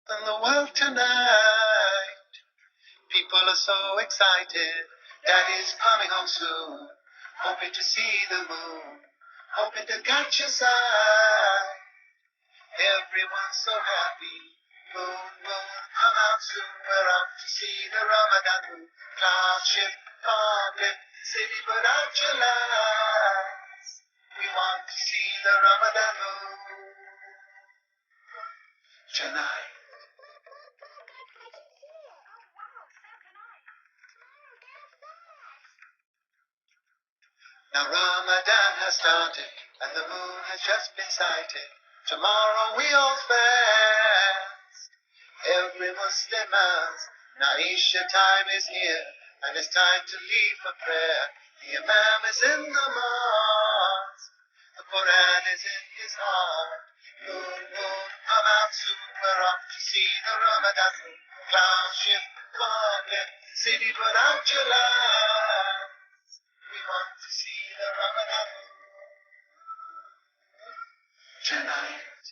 In the world tonight, people are so excited. Daddy's coming home soon, hoping to see the moon, hoping to catch a sight. Everyone's so happy. Moon, moon, come out soon. We're off to see the Ramadan moon. Cloud shift, public city, put out your lights. We want to see the Ramadan moon tonight. Now Ramadan has started and the moon has just been sighted. Tomorrow we all fast. Every Muslim asks, now Isha time is here and it's time to leave for prayer. The Imam is in the mosque, the Quran is in his heart. Moon, moon, come out soon, we're off to see the Ramadan moon. Cloud shift, public city, put out your lights. We want to see the Ramadan tonight.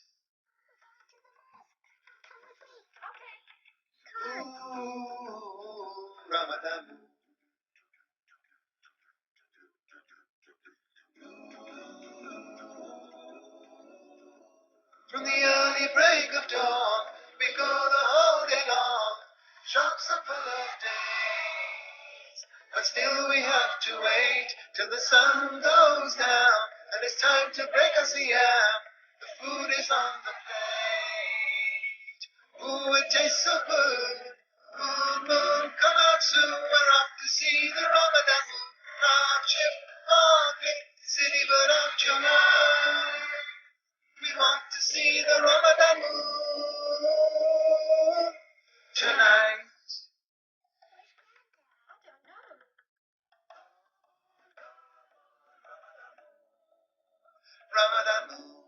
Ooh, Ramadan. From the early break of dawn, we go the whole day long. Shops are full of days, but still we have to wait till the sun goes down, and it's time to break our siyam. The food is on the plate. Ooh, it tastes so good. Moon, moon, come out soon. We're off to see the Ramadan moon. Round ship, market, city, but out your mind. We want to see the Ramadan moon tonight. Ramadan moon.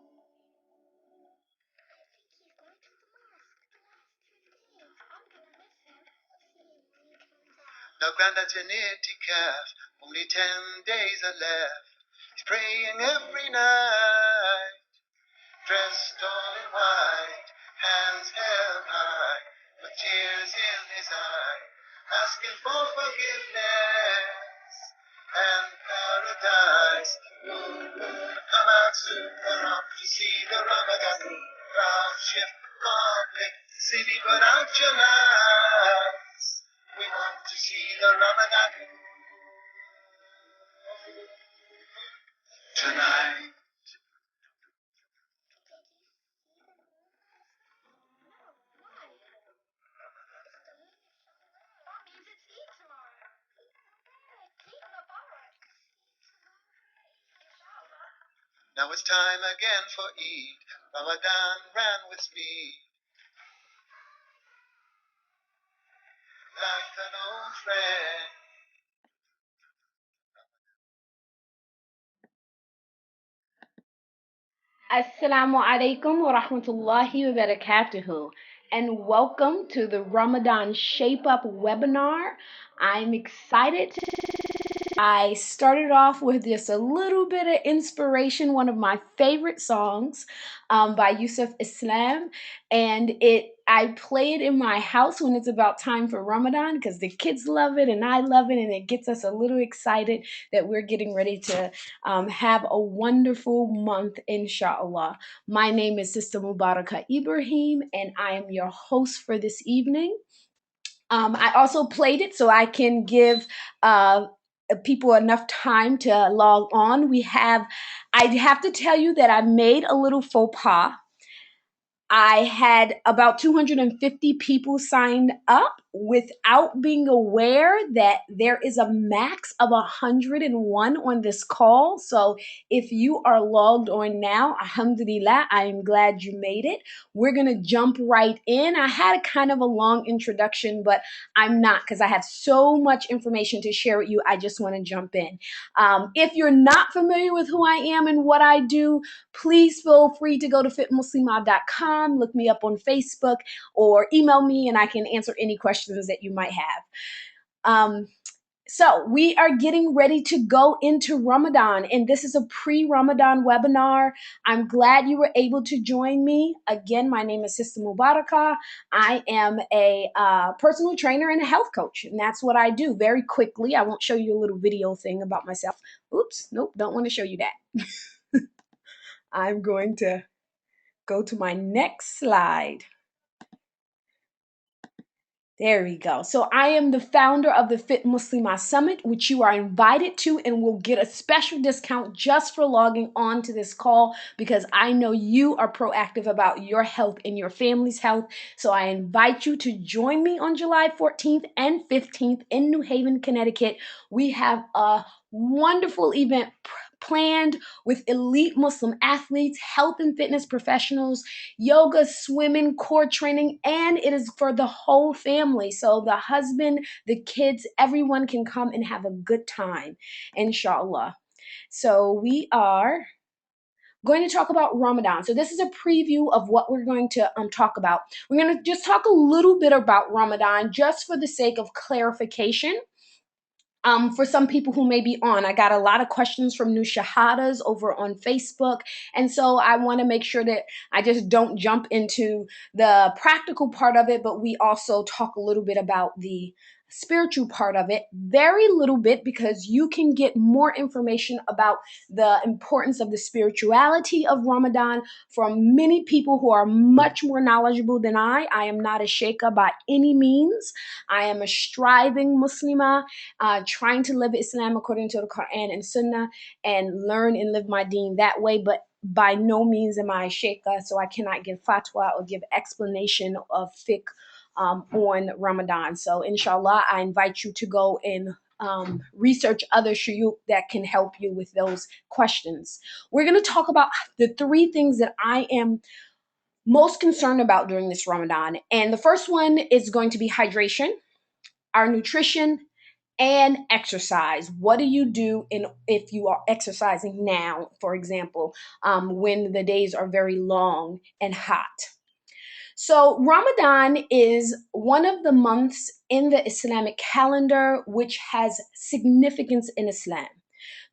Now Grandad's in itikaf, only 10 days are left. He's praying every night, dressed all in white, hands held high, with tears in his eye, asking for forgiveness and paradise. Moon, moon, come out soon, we're off to see the Ramadan moon. Cloud shift, public city, put out your lights. We want to see the Ramadan moon tonight. Now it's time again for Eid. Ramadan ran with speed, like an old friend. Assalamu alaikum wa rahmatullahi wa barakatuhu, and welcome to the Ramadan Shape Up webinar. I'm excited. I started off with just a little bit of inspiration, one of my favorite songs by Yusuf Islam, and I play it in my house when it's about time for Ramadan because the kids love it and I love it, and it gets us a little excited that we're getting ready to have a wonderful month, inshallah. My name is Sister Mubarakah Ibrahim, and I am your host for this evening. I also played it so I can give people enough time to log on. I have to tell you that I made a little faux pas. I had about 250 people signed up without being aware that there is a max of 101 on this call. So if you are logged on now, alhamdulillah, I am glad you made it. We're going to jump right in. I had a kind of a long introduction, but I'm not, because I have so much information to share with you. I just want to jump in. If you're not familiar with who I am and what I do, please feel free to go to fitmuslimah.com, look me up on Facebook, or email me and I can answer any questions that you might have. So we are getting ready to go into Ramadan, and this is a pre-Ramadan webinar. I'm glad you were able to join me. Again, my name is Sister Mubarakah. I am a personal trainer and a health coach, and that's what I do. Very quickly, I won't show you a little video thing about myself. Oops, nope, don't want to show you that. I'm going to go to my next slide. There we go. So I am the founder of the Fit Muslimah Summit, which you are invited to and will get a special discount just for logging on to this call because I know you are proactive about your health and your family's health. So I invite you to join me on July 14th and 15th in New Haven, Connecticut. We have a wonderful event planned with elite Muslim athletes, health and fitness professionals, yoga, swimming, core training, and it is for the whole family. So the husband, the kids, everyone can come and have a good time, inshallah. So we are going to talk about Ramadan. So this is a preview of what we're going to talk about. We're going to just talk a little bit about Ramadan just for the sake of clarification. For some people who may be on, I got a lot of questions from new shahadas over on Facebook. And so I want to make sure that I just don't jump into the practical part of it, but we also talk a little bit about the spiritual part of it. Very little bit, because you can get more information about the importance of the spirituality of Ramadan from many people who are much more knowledgeable than I. I am not a sheikha by any means. I am a striving Muslimah, trying to live Islam according to the Quran and Sunnah and learn and live my deen that way. But by no means am I a sheikha, so I cannot give fatwa or give explanation of fiqh on Ramadan. So inshallah, I invite you to go and research other shuyukh that can help you with those questions. We're going to talk about the three things that I am most concerned about during this Ramadan. And the first one is going to be hydration, our nutrition, and exercise. What do you do if you are exercising now, for example, when the days are very long and hot? So Ramadan is one of the months in the Islamic calendar which has significance in Islam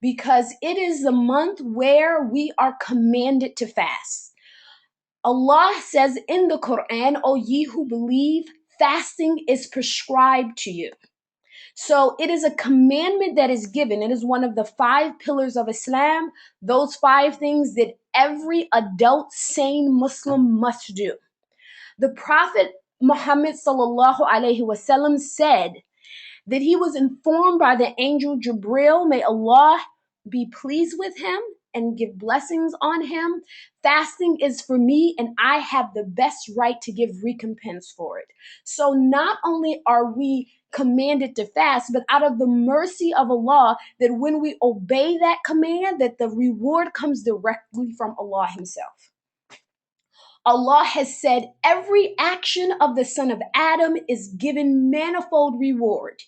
because it is the month where we are commanded to fast. Allah says in the Quran, "O ye who believe, fasting is prescribed to you." So it is a commandment that is given. It is one of the 5 pillars of Islam, those 5 things that every adult sane Muslim must do. The Prophet Muhammad sallallahu alaihi wasallam said that he was informed by the angel Jibril, may Allah be pleased with him and give blessings on him. Fasting is for me, and I have the best right to give recompense for it. So not only are we commanded to fast, but out of the mercy of Allah, that when we obey that command, that the reward comes directly from Allah himself. Allah has said every action of the son of Adam is given manifold reward.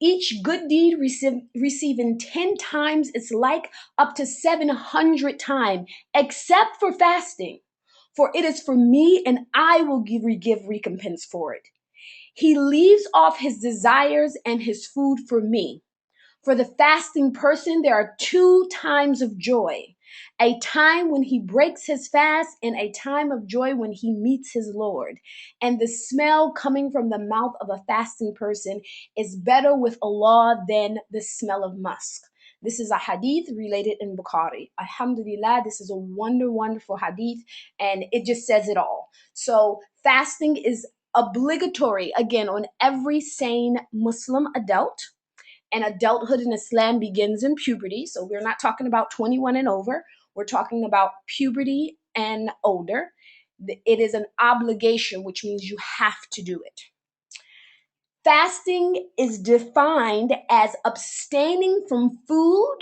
Each good deed receiving 10 times its like, up to 700 times, except for fasting. For it is for me, and I will give recompense for it. He leaves off his desires and his food for me. For the fasting person, there are 2 times of joy: a time when he breaks his fast, and a time of joy when he meets his Lord. And the smell coming from the mouth of a fasting person is better with Allah than the smell of musk. This is a hadith related in Bukhari. Alhamdulillah, this is a wonderful hadith, and it just says it all. So fasting is obligatory, again, on every sane Muslim adult. And adulthood in Islam begins in puberty. So we're not talking about 21 and over. We're talking about puberty and older. It is an obligation, which means you have to do it. Fasting is defined as abstaining from food,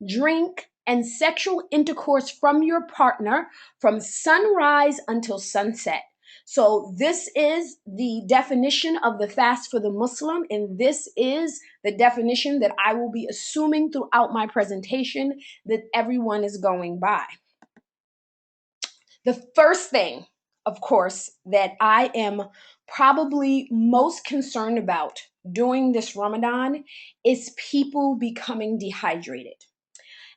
drink, and sexual intercourse from your partner from sunrise until sunset. So this is the definition of the fast for the Muslim, and this is the definition that I will be assuming throughout my presentation that everyone is going by. The first thing, of course, that I am probably most concerned about during this Ramadan is people becoming dehydrated.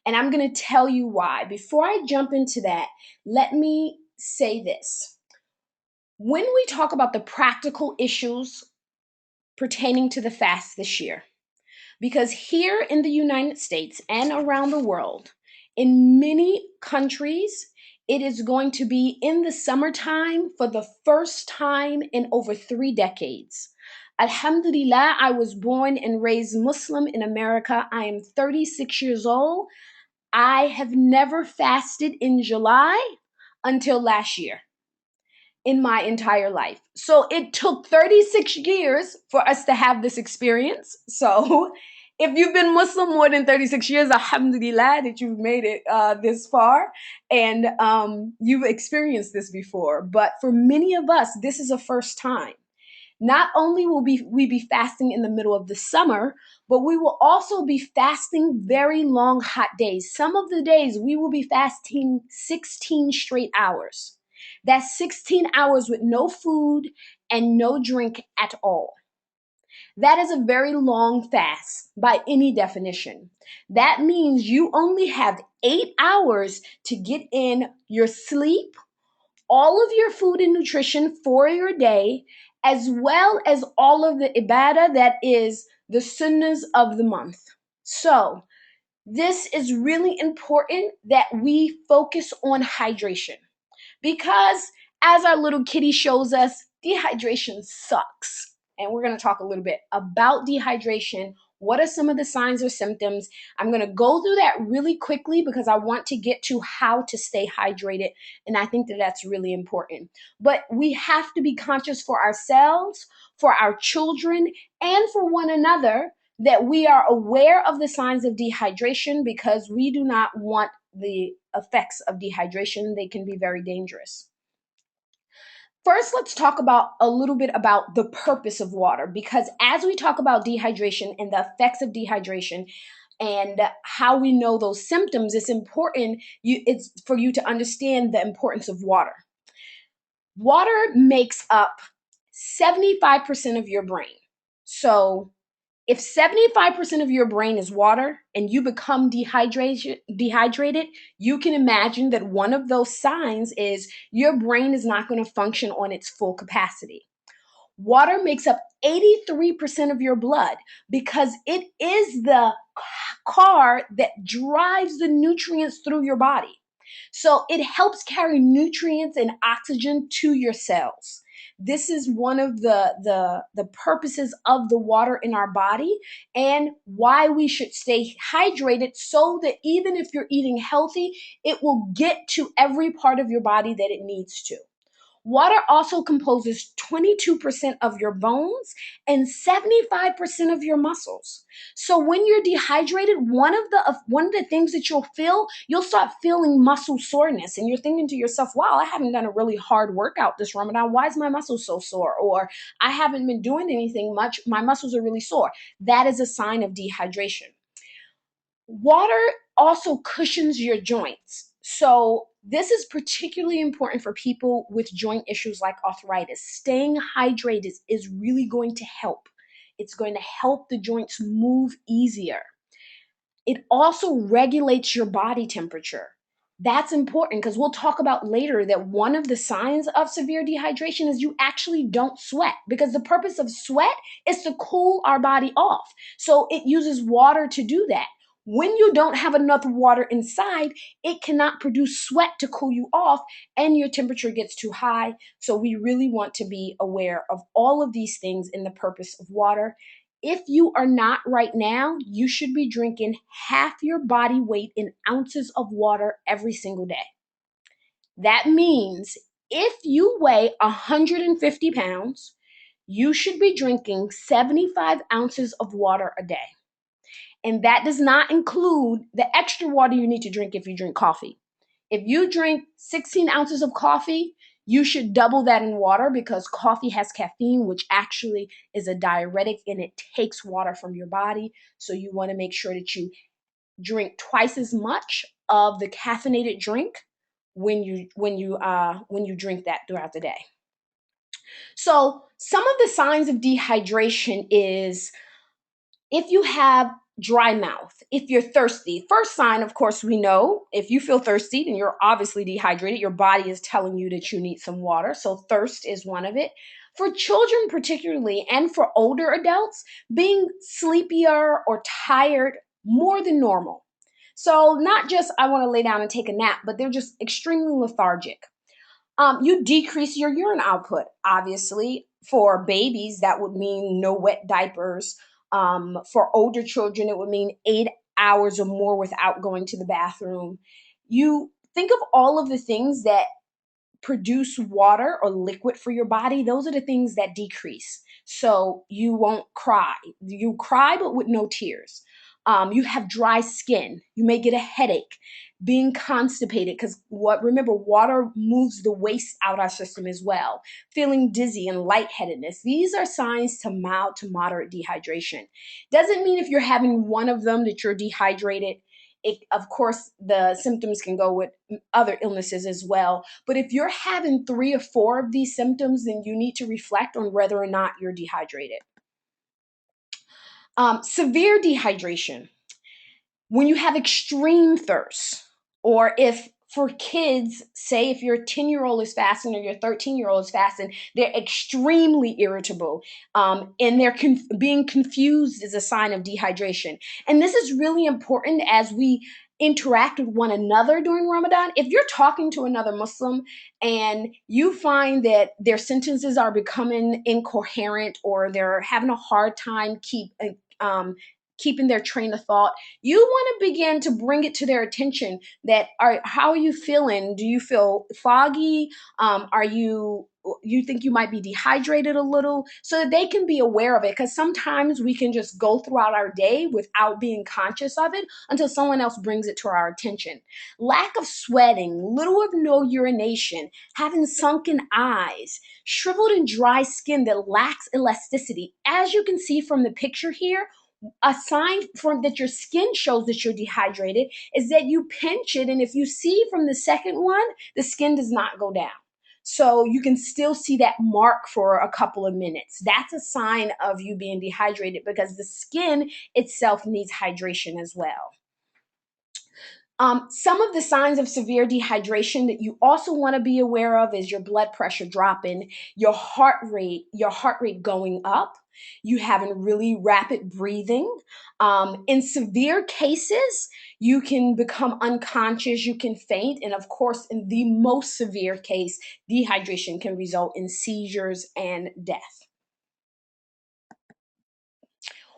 And I'm going to tell you why. Before I jump into that, let me say this. When we talk about the practical issues pertaining to the fast this year, because here in the United States and around the world, in many countries, it is going to be in the summertime for the first time in over 3 decades. Alhamdulillah, I was born and raised Muslim in America. I am 36 years old. I have never fasted in July until last year in my entire life. So it took 36 years for us to have this experience. So if you've been Muslim more than 36 years, alhamdulillah that you've made it this far and you've experienced this before. But for many of us, this is a first time. Not only will we be fasting in the middle of the summer, but we will also be fasting very long hot days. Some of the days we will be fasting 16 straight hours. That's 16 hours with no food and no drink at all. That is a very long fast by any definition. That means you only have 8 hours to get in your sleep, all of your food and nutrition for your day, as well as all of the ibadah that is the sunnahs of the month. So, this is really important that we focus on hydration because, as our little kitty shows us, dehydration sucks. And we're going to talk a little bit about dehydration. What are some of the signs or symptoms? I'm going to go through that really quickly because I want to get to how to stay hydrated. And I think that that's really important. But we have to be conscious for ourselves, for our children, and for one another that we are aware of the signs of dehydration because we do not want the effects of dehydration. They can be very dangerous. First, let's talk about a little bit about the purpose of water, because as we talk about dehydration and the effects of dehydration and how we know those symptoms, it's important it's for you to understand the importance of water. Water makes up 75% of your brain. So if 75% of your brain is water and you become dehydrated, you can imagine that one of those signs is your brain is not going to function on its full capacity. Water makes up 83% of your blood because it is the car that drives the nutrients through your body. So it helps carry nutrients and oxygen to your cells. This is one of the purposes of the water in our body and why we should stay hydrated so that even if you're eating healthy, it will get to every part of your body that it needs to. Water also composes 22% of your bones and 75% of your muscles. So when you're dehydrated, one of the things that you'll start feeling muscle soreness, and you're thinking to yourself, "Wow, I haven't done a really hard workout this Ramadan. Why is my muscle so sore?" Or "I haven't been doing anything much. My muscles are really sore." That is a sign of dehydration. Water also cushions your joints. So this is particularly important for people with joint issues like arthritis. Staying hydrated is really going to help. It's going to help the joints move easier. It also regulates your body temperature. That's important because we'll talk about later that one of the signs of severe dehydration is you actually don't sweat, because the purpose of sweat is to cool our body off. So it uses water to do that. When you don't have enough water inside, it cannot produce sweat to cool you off and your temperature gets too high. So we really want to be aware of all of these things in the purpose of water. If you are not right now, you should be drinking half your body weight in ounces of water every single day. That means if you weigh 150 pounds, you should be drinking 75 ounces of water a day. And that does not include the extra water you need to drink if you drink coffee. If you drink 16 ounces of coffee, you should double that in water because coffee has caffeine, which actually is a diuretic and it takes water from your body. So you want to make sure that you drink twice as much of the caffeinated drink when you drink that throughout the day. So some of the signs of dehydration is if you have dry mouth, if you're thirsty. First sign, of course, we know if you feel thirsty, then you're obviously dehydrated. Your body is telling you that you need some water. So thirst is one of it. For children, particularly, and for older adults, being sleepier or tired more than normal. So, not just I want to lay down and take a nap, but they're just extremely lethargic. You decrease your urine output. Obviously, for babies, that would mean no wet diapers. For older children, it would mean 8 hours or more without going to the bathroom. You think of all of the things that produce water or liquid for your body, those are the things that decrease. So you won't cry. You cry, but with no tears. You have dry skin. You may get a headache, being constipated, because remember, water moves the waste out our system as well. Feeling dizzy and lightheadedness. These are signs to mild to moderate dehydration. Doesn't mean if you're having one of them that you're dehydrated. Of course, the symptoms can go with other illnesses as well. But if you're having 3 or 4 of these symptoms, then you need to reflect on whether or not you're dehydrated. Severe dehydration, when you have extreme thirst, or if for kids, say if your 10-year-old is fasting or your 13-year-old is fasting, they're extremely irritable, and they're being confused is a sign of dehydration. And this is really important as we interact with one another during Ramadan. If you're talking to another Muslim and you find that their sentences are becoming incoherent or they're having a hard time keeping their train of thought, you want to begin to bring it to their attention that how are you feeling? Do you feel foggy? Are you think you might be dehydrated a little, so that they can be aware of it, because sometimes we can just go throughout our day without being conscious of it until someone else brings it to our attention. Lack of sweating, little or no urination, having sunken eyes, shriveled and dry skin that lacks elasticity. As you can see from the picture here, a sign from that your skin shows that you're dehydrated is that you pinch it, and if you see from the second one, the skin does not go down. So you can still see that mark for a couple of minutes. That's a sign of you being dehydrated, because the skin itself needs hydration as well. Some of the signs of severe dehydration that you also want to be aware of is your blood pressure dropping, your heart rate going up, you having really rapid breathing. In severe cases, you can become unconscious, you can faint, and of course, in the most severe case, dehydration can result in seizures and death.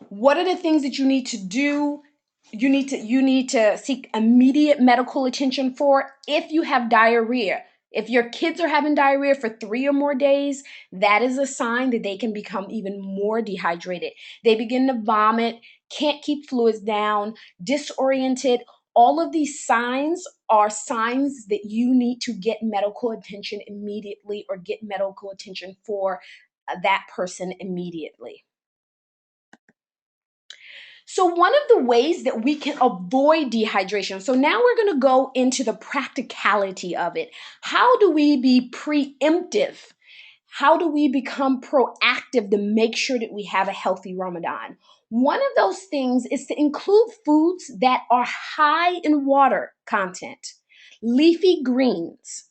What are the things that you need to do? You need to seek immediate medical attention for if you have diarrhea. If your kids are having diarrhea for 3 or more days, that is a sign that they can become even more dehydrated. They begin to vomit, can't keep fluids down, disoriented. All of these signs are signs that you need to get medical attention immediately, or get medical attention for that person immediately. So one of the ways that we can avoid dehydration, so now we're going to go into the practicality of it. How do we be preemptive? How do we become proactive to make sure that we have a healthy Ramadan? One of those things is to include foods that are high in water content. Leafy greens.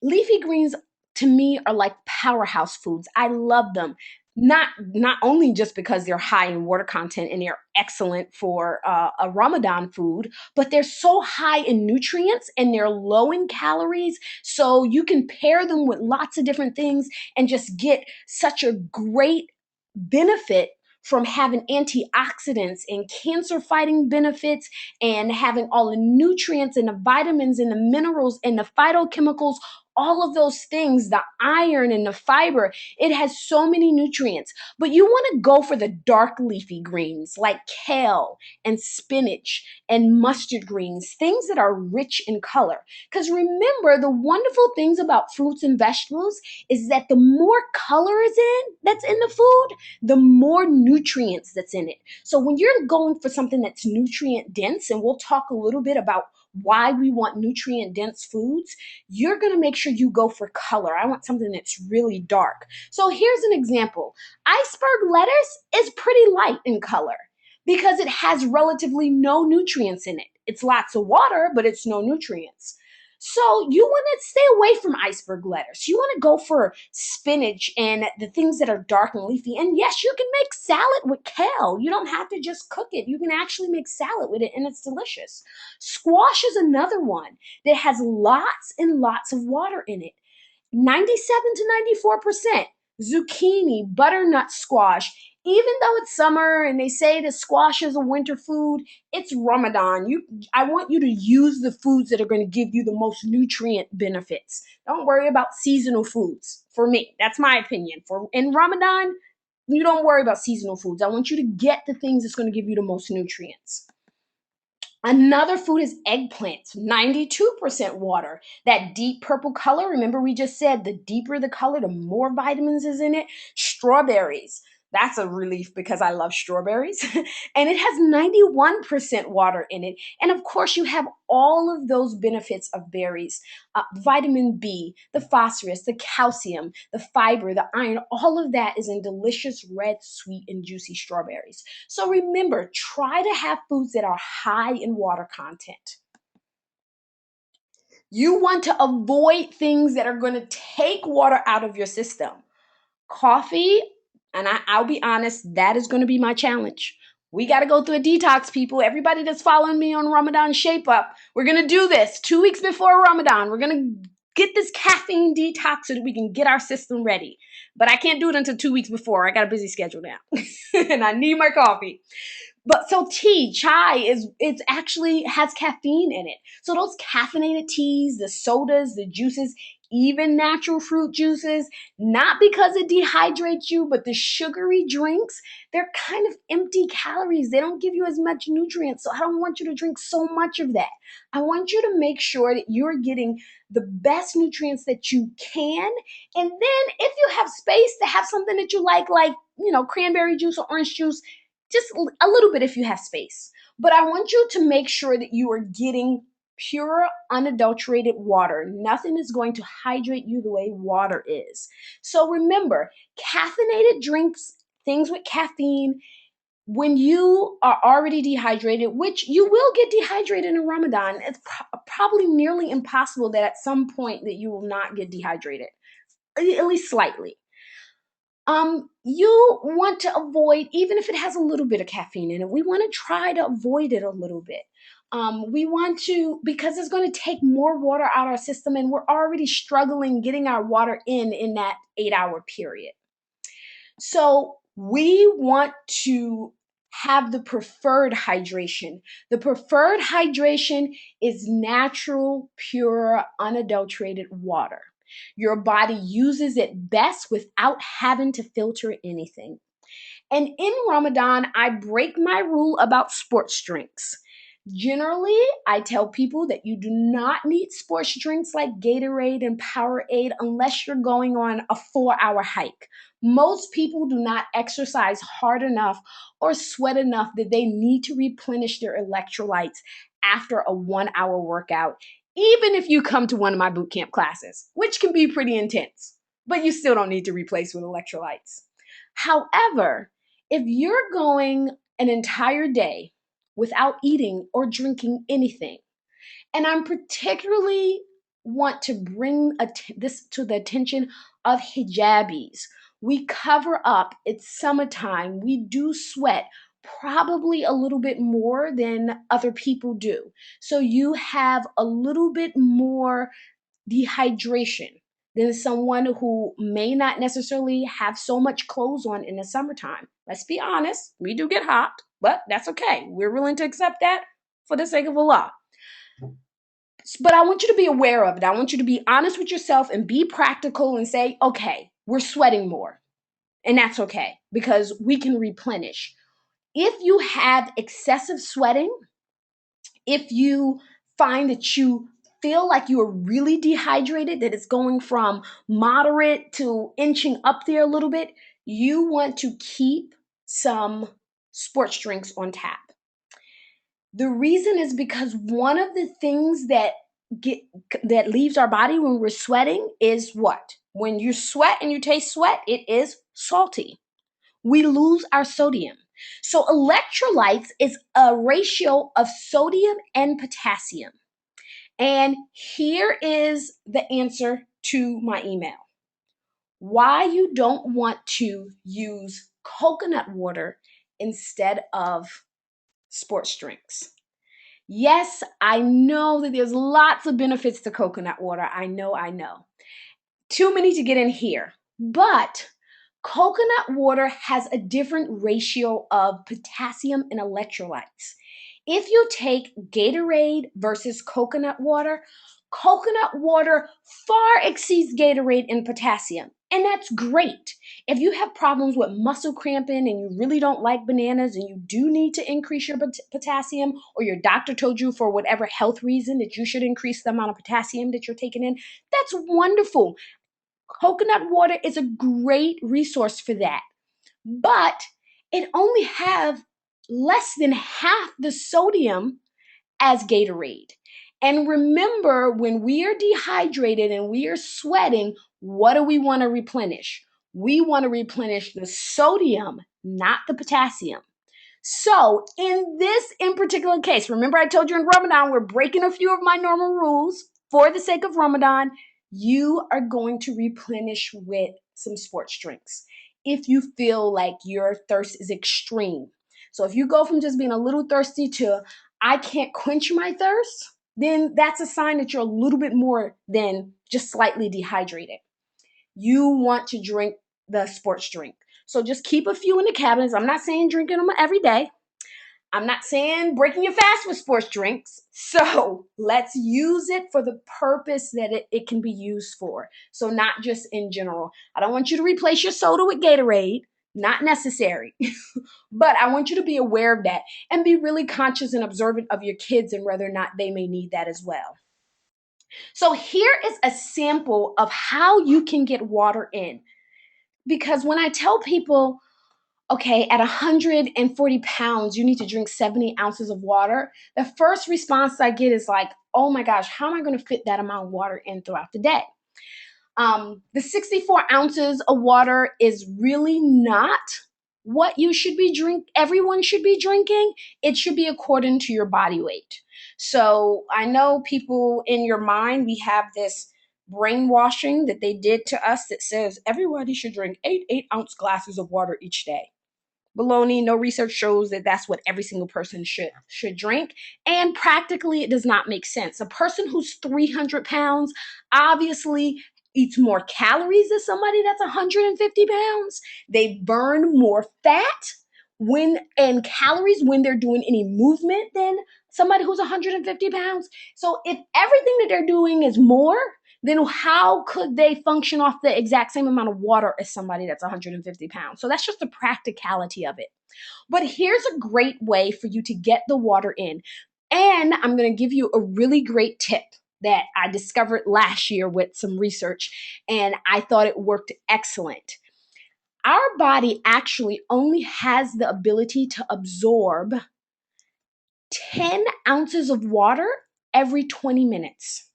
Leafy greens to me are like powerhouse foods. I love them. Not only just because they're high in water content and they're excellent for a Ramadan food, but they're so high in nutrients and they're low in calories. So you can pair them with lots of different things and just get such a great benefit from having antioxidants and cancer fighting benefits, and having all the nutrients and the vitamins and the minerals and the phytochemicals, all of those things, the iron and the fiber. It has so many nutrients. But you want to go for the dark leafy greens like kale and spinach and mustard greens, things that are rich in color. Because remember, the wonderful things about fruits and vegetables is that the more color that's in the food, the more nutrients that's in it. So when you're going for something that's nutrient dense, and we'll talk a little bit about why we want nutrient dense foods, you're going to make sure you go for color. I want something that's really dark. So here's an example. Iceberg lettuce is pretty light in color because it has relatively no nutrients in it. It's lots of water, but it's no nutrients. So you want to stay away from iceberg lettuce. You want to go for spinach and the things that are dark and leafy. And yes, you can make salad with kale. You don't have to just cook it. You can actually make salad with it, and it's delicious. Squash is another one that has lots and lots of water in it. 97 to 94%. Zucchini, butternut squash. Even though it's summer and they say the squash is a winter food, it's Ramadan. I want you to use the foods that are going to give you the most nutrient benefits. Don't worry about seasonal foods. For me, that's my opinion. For in Ramadan, you don't worry about seasonal foods. I want you to get the things that's going to give you the most nutrients. Another food is eggplants, 92% water. That deep purple color, remember we just said the deeper the color, the more vitamins is in it. Strawberries, that's a relief because I love strawberries. And it has 91% water in it. And of course, you have all of those benefits of berries. Vitamin B, the phosphorus, the calcium, the fiber, the iron, all of that is in delicious red, sweet, and juicy strawberries. So remember, try to have foods that are high in water content. You want to avoid things that are going to take water out of your system. Coffee, and I'll be honest, that is going to be my challenge. We got to go through a detox, people. Everybody that's following me on Ramadan Shape Up, we're going to do this 2 weeks before Ramadan. We're going to get this caffeine detox so that we can get our system ready. But I can't do it until 2 weeks before. I got a busy schedule now. And I need my coffee. But so chai it's actually has caffeine in it. So those caffeinated teas, the sodas, the juices, even natural fruit juices, not because it dehydrates you, but the sugary drinks, they're kind of empty calories. They don't give you as much nutrients. So I don't want you to drink so much of that. I want you to make sure that you're getting the best nutrients that you can. And then if you have space to have something that you like, cranberry juice or orange juice, just a little bit if you have space. But I want you to make sure that you are getting pure, unadulterated water. Nothing is going to hydrate you the way water is. So remember, caffeinated drinks, things with caffeine, when you are already dehydrated, which you will get dehydrated in Ramadan, it's probably nearly impossible that at some point that you will not get dehydrated, at least slightly. You want to avoid, even if it has a little bit of caffeine in it, we want to try to avoid it a little bit. We want to, because it's going to take more water out of our system, and we're already struggling getting our water in that 8-hour period. So we want to have the preferred hydration. The preferred hydration is natural, pure, unadulterated water. Your body uses it best without having to filter anything. And in Ramadan, I break my rule about sports drinks. Generally, I tell people that you do not need sports drinks like Gatorade and Powerade unless you're going on a 4-hour hike. Most people do not exercise hard enough or sweat enough that they need to replenish their electrolytes after a 1-hour workout, even if you come to one of my boot camp classes, which can be pretty intense, but you still don't need to replace with electrolytes. However, if you're going an entire day without eating or drinking anything, and I'm particularly want to bring this to the attention of hijabis. We cover up, it's summertime, we do sweat probably a little bit more than other people do. So you have a little bit more dehydration than someone who may not necessarily have so much clothes on in the summertime. Let's be honest, we do get hot, but that's okay. We're willing to accept that for the sake of Allah. But I want you to be aware of it. I want you to be honest with yourself and be practical and say, okay, we're sweating more. And that's okay because we can replenish. If you have excessive sweating, if you find that you feel like you are really dehydrated, that it's going from moderate to inching up there a little bit, you want to keep some sports drinks on tap. The reason is because one of the things that leaves our body when we're sweating is what? When you sweat and you taste sweat, it is salty. We lose our sodium. So electrolytes is a ratio of sodium and potassium. And here is the answer to my email. Why you don't want to use coconut water instead of sports drinks. Yes, I know that there's lots of benefits to coconut water. I know. Too many to get in here. But coconut water has a different ratio of potassium and electrolytes. If you take Gatorade versus coconut water far exceeds Gatorade in potassium. And that's great. If you have problems with muscle cramping and you really don't like bananas and you do need to increase your potassium, or your doctor told you for whatever health reason that you should increase the amount of potassium that you're taking in, that's wonderful. Coconut water is a great resource for that. But it only have less than half the sodium as Gatorade. And remember, when we are dehydrated and we are sweating, what do we want to replenish? We want to replenish the sodium, not the potassium. So in particular case, remember I told you in Ramadan, we're breaking a few of my normal rules for the sake of Ramadan. You are going to replenish with some sports drinks if you feel like your thirst is extreme. So if you go from just being a little thirsty to I can't quench my thirst, then that's a sign that you're a little bit more than just slightly dehydrated. You want to drink the sports drink. So just keep a few in the cabinets. I'm not saying drinking them every day. I'm not saying breaking your fast with sports drinks. So let's use it for the purpose that it can be used for. So not just in general. I don't want you to replace your soda with Gatorade. Not necessary. But I want you to be aware of that and be really conscious and observant of your kids and whether or not they may need that as well. So here is a sample of how you can get water in. Because when I tell people, okay, at 140 pounds, you need to drink 70 ounces of water, the first response I get is like, oh my gosh, how am I going to fit that amount of water in throughout the day? The 64 ounces of water is really not what everyone should be drinking. It should be according to your body weight. So I know people in your mind, we have this brainwashing that they did to us that says everybody should drink 8-ounce glasses of water each day. Baloney. No research shows that that's what every single person should drink. And practically, it does not make sense. A person who's 300 pounds obviously eats more calories than somebody that's 150 pounds. They burn more fat and calories when they're doing any movement than somebody who's 150 pounds. So if everything that they're doing is more, then how could they function off the exact same amount of water as somebody that's 150 pounds? So that's just the practicality of it. But here's a great way for you to get the water in. And I'm going to give you a really great tip that I discovered last year with some research, and I thought it worked excellent. Our body actually only has the ability to absorb 10 ounces of water every 20 minutes.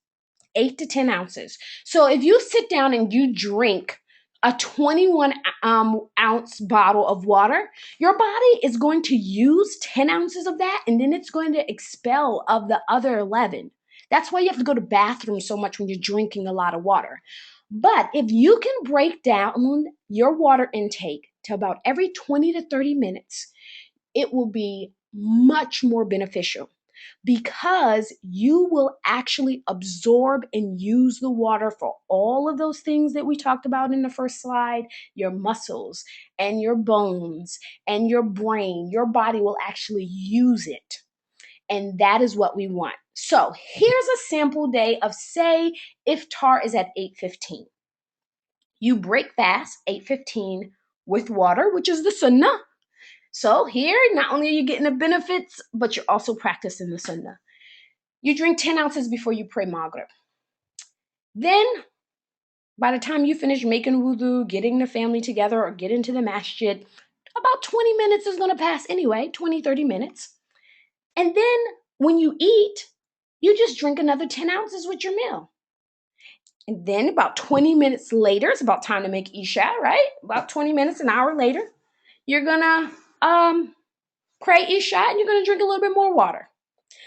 8 to 10 ounces. So if you sit down and you drink a 21 ounce bottle of water, your body is going to use 10 ounces of that, and then it's going to expel of the other 11. That's why you have to go to the bathroom so much when you're drinking a lot of water. But if you can break down your water intake to about every 20 to 30 minutes, it will be much more beneficial, because you will actually absorb and use the water for all of those things that we talked about in the first slide, your muscles and your bones and your brain. Your body will actually use it. And that is what we want. So here's a sample day of, say, iftar is at 8:15. You break fast 8:15 with water, which is the sunnah. So here, not only are you getting the benefits, but you're also practicing the sunnah. You drink 10 ounces before you pray Maghrib. Then, by the time you finish making wudu, getting the family together, or get into the masjid, about 20 minutes is going to pass anyway, 20, 30 minutes. And then when you eat, you just drink another 10 ounces with your meal. And then about 20 minutes later, it's about time to make Isha, right? About 20 minutes, an hour later, you're gonna pray Isha and you're gonna drink a little bit more water.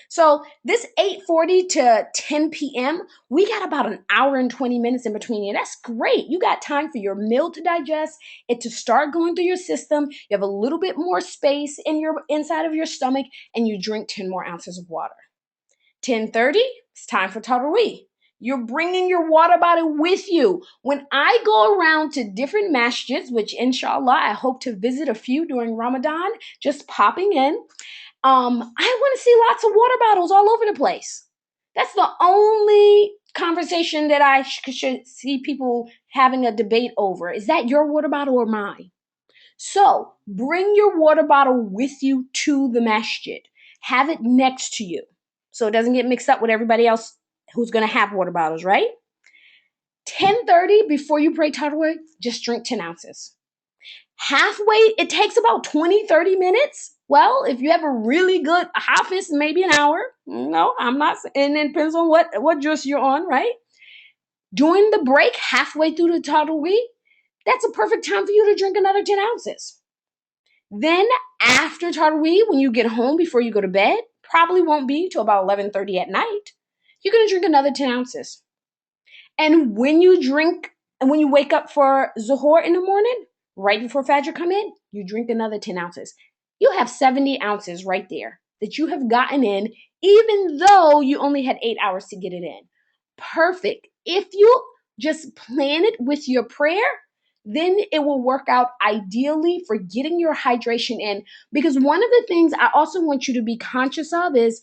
So this 8:40 to 10 p.m., we got about an hour and 20 minutes in between you. That's great. You got time for your meal to digest, it to start going through your system. You have a little bit more space in your inside of your stomach, and you drink 10 more ounces of water. 10:30, it's time for Taraweeh. You're bringing your water bottle with you. When I go around to different masjids, which inshallah I hope to visit a few during Ramadan, just popping in, I want to see lots of water bottles all over the place. That's the only conversation that I should see people having a debate over. Is that your water bottle or mine? So bring your water bottle with you to the masjid. Have it next to you so it doesn't get mixed up with everybody else who's going to have water bottles, right? 10:30, before you pray Taraweeh, just drink 10 ounces. Halfway, it takes about 20, 30 minutes. Well, if you have a really good hafiz, maybe an hour. No, I'm not, and it depends on what juz you're on, right? During the break, halfway through the Taraweeh, that's a perfect time for you to drink another 10 ounces. Then after Taraweeh, when you get home before you go to bed, probably won't be till about 11:30 at night, you're going to drink another 10 ounces. And when you drink, and when you wake up for Zuhur in the morning, right before Fajr come in, you drink another 10 ounces. You have 70 ounces right there that you have gotten in, even though you only had 8 hours to get it in. Perfect. If you just plan it with your prayer, then it will work out ideally for getting your hydration in. Because one of the things I also want you to be conscious of is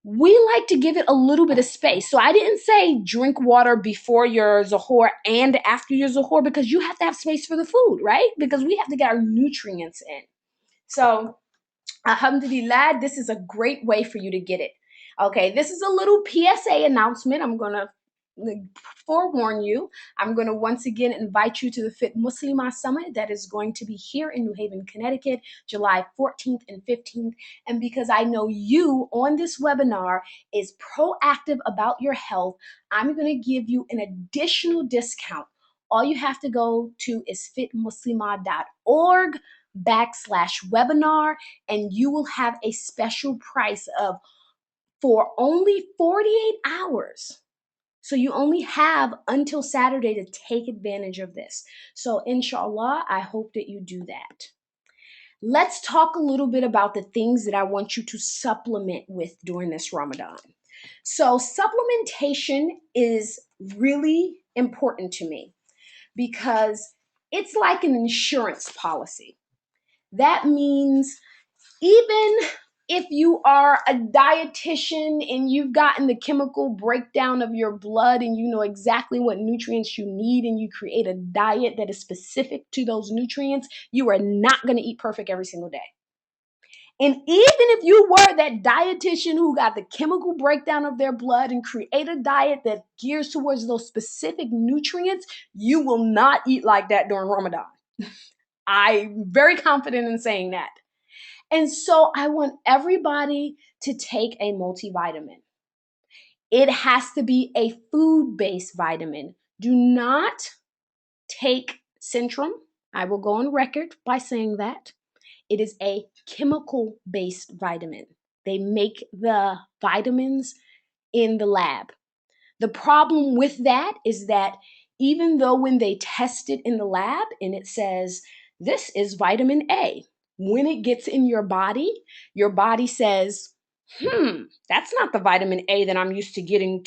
we like to give it a little bit of space. So I didn't say drink water before your Zuhur and after your Zuhur, because you have to have space for the food, right? Because we have to get our nutrients in. So alhamdulillah, this is a great way for you to get it. Okay, this is a little PSA announcement. I'm going to forewarn you. I'm going to once again invite you to the Fit Muslimah Summit that is going to be here in New Haven, Connecticut, July 14th and 15th. And because I know you on this webinar is proactive about your health, I'm going to give you an additional discount. All you have to go to is fitmuslimah.org/webinar, and you will have a special price of for only 48 hours. So you only have until Saturday to take advantage of this. So inshallah, I hope that you do that. Let's talk a little bit about the things that I want you to supplement with during this Ramadan. So supplementation is really important to me because it's like an insurance policy. That means even if you are a dietitian and you've gotten the chemical breakdown of your blood and you know exactly what nutrients you need and you create a diet that is specific to those nutrients, you are not going to eat perfect every single day. And even if you were that dietitian who got the chemical breakdown of their blood and create a diet that gears towards those specific nutrients, you will not eat like that during Ramadan. I'm very confident in saying that. And so I want everybody to take a multivitamin. It has to be a food-based vitamin. Do not take Centrum. I will go on record by saying that. It is a chemical-based vitamin. They make the vitamins in the lab. The problem with that is that even though when they test it in the lab and it says, this is vitamin A, when it gets in your body says, that's not the vitamin A that I'm used to getting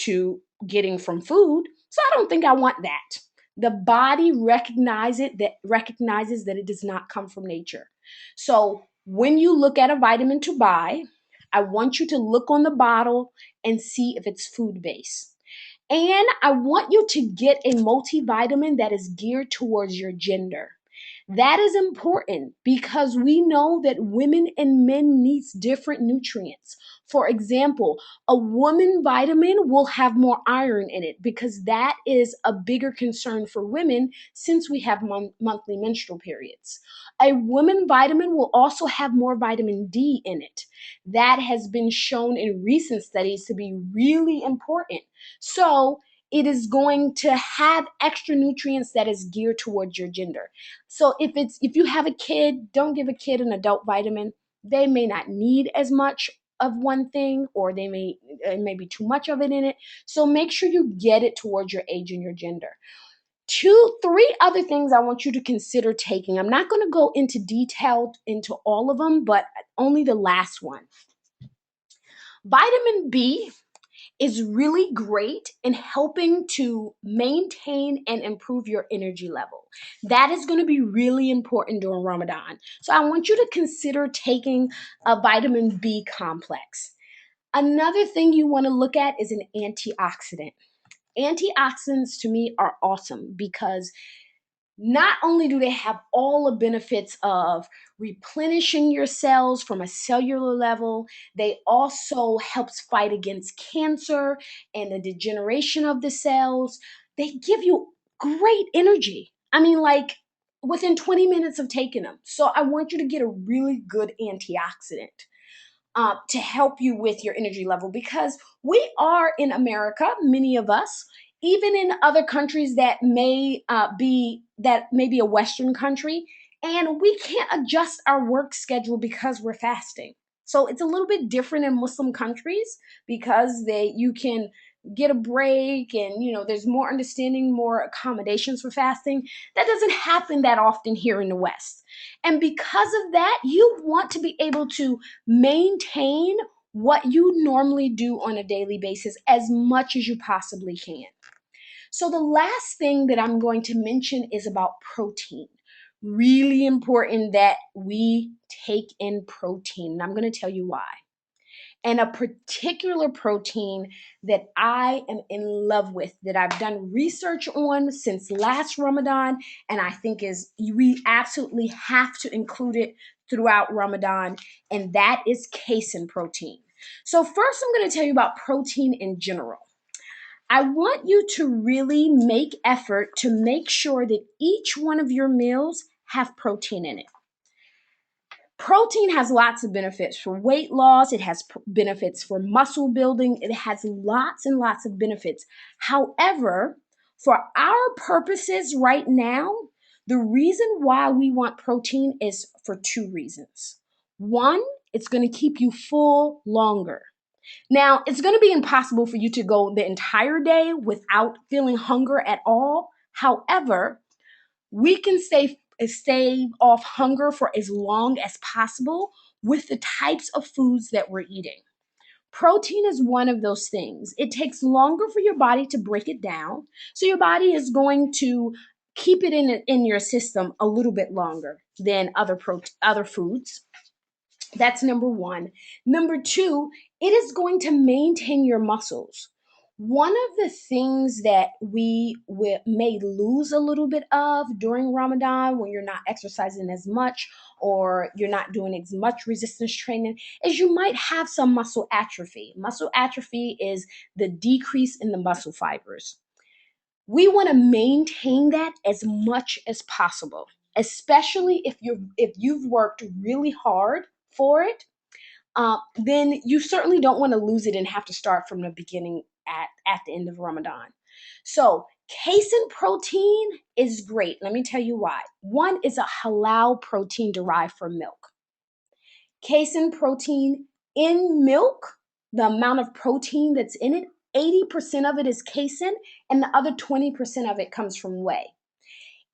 from food. So I don't think I want that. The body recognizes that it does not come from nature. So when you look at a vitamin to buy, I want you to look on the bottle and see if it's food-based. And I want you to get a multivitamin that is geared towards your gender. That is important because we know that women and men needs different nutrients. For example, a woman vitamin will have more iron in it because that is a bigger concern for women since we have monthly menstrual periods. A woman vitamin will also have more vitamin D in it. That has been shown in recent studies to be really important. So it is going to have extra nutrients that is geared towards your gender. So if you have a kid, don't give a kid an adult vitamin. They may not need as much of one thing, or it may be too much of it in it. So make sure you get it towards your age and your gender. Three other things I want you to consider taking. I'm not going to go into detail into all of them, but only the last one. Vitamin B is really great in helping to maintain and improve your energy level. That is going to be really important during Ramadan. So I want you to consider taking a vitamin B complex. Another thing you want to look at is an antioxidant. Antioxidants to me are awesome because not only do they have all the benefits of replenishing your cells from a cellular level, they also helps fight against cancer and the degeneration of the cells. They give you great energy. I mean, like within 20 minutes of taking them. So I want you to get a really good antioxidant to help you with your energy level, because we are in America, many of us, even in other countries that may be a Western country, and we can't adjust our work schedule because we're fasting. So it's a little bit different in Muslim countries because you can get a break, and there's more understanding, more accommodations for fasting. That doesn't happen that often here in the West. And because of that, you want to be able to maintain what you normally do on a daily basis as much as you possibly can. So the last thing that I'm going to mention is about protein. Really important that we take in protein. And I'm going to tell you why. And a particular protein that I am in love with, that I've done research on since last Ramadan, and I think we absolutely have to include it throughout Ramadan, and that is casein protein. So first I'm going to tell you about protein in general. I want you to really make effort to make sure that each one of your meals have protein in it. Protein has lots of benefits for weight loss. It has benefits for muscle building. It has lots and lots of benefits. However, for our purposes right now, the reason why we want protein is for two reasons. One, it's going to keep you full longer. Now, it's going to be impossible for you to go the entire day without feeling hunger at all. However, we can stave off hunger for as long as possible with the types of foods that we're eating. Protein is one of those things. It takes longer for your body to break it down, so your body is going to keep it in your system a little bit longer than other foods. That's number one. Number two, it is going to maintain your muscles. One of the things that we may lose a little bit of during Ramadan when you're not exercising as much or you're not doing as much resistance training is you might have some muscle atrophy. Muscle atrophy is the decrease in the muscle fibers. We want to maintain that as much as possible, especially if you've worked really hard for it. Then you certainly don't want to lose it and have to start from the beginning at the end of Ramadan. So casein protein is great. Let me tell you why. One is a halal protein derived from milk. Casein protein in milk, the amount of protein that's in it, 80% of it is casein, and the other 20% of it comes from whey.